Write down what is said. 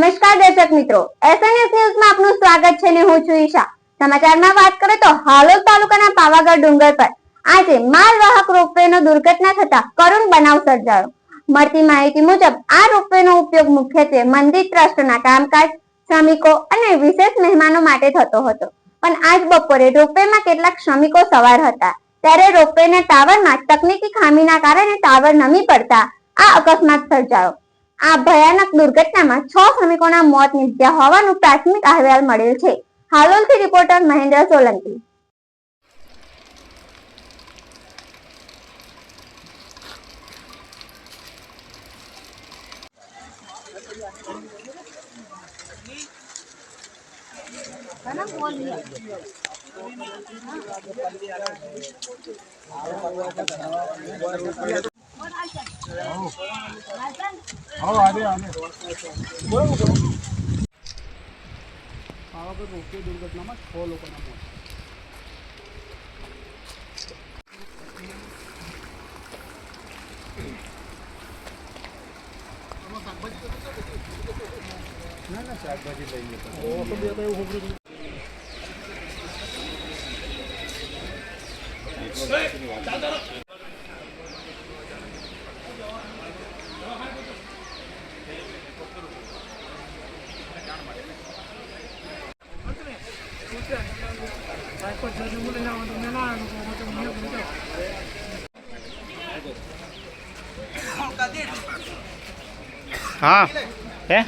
નમસ્કાર દર્શક મિત્રો, એસએનએસ ન્યૂઝમાં આપનું સ્વાગત છે ને હું છું ઈશા। સમાચારમાં વાત કરીએ તો હાલોલ તાલુકાના પાવાગઢ ડુંગર પર આજે માલવાહક રોપવેનો દુર્ઘટના થતા કરુણ બનાવ સર્જાયો। મળતી માહિતી મુજબ આ રોપવેનો ઉપયોગ મુખ્યત્વે મંદિર ટ્રસ્ટના કામકાજ, શ્રમિકો અને વિશેષ મહેમાનો માટે થતો હતો, પણ આજ બપોરે રોપવેમાં કેટલાક શ્રમિકો સવાર હતા ત્યારે રોપવેના ટાવરમાં તકનીકી ખામીના કારણે ટાવર નમી પડતા આ અકસ્માત સર્જાયો। આ ભયાનક દુર્ઘટનામાં 6 શ્રમિકોના મોત નીપજ્યા હોવાનું પ્રાથમિક અહેવાલ મળેલ છે। હાલોલથી રિપોર્ટર મહેન્દ્ર સોલંકી। પાવાગઢ રોપવે દુર્ઘટનામાં 6 લોકોના મોત। ના શાકભાજી લઈ લેતા हाँ है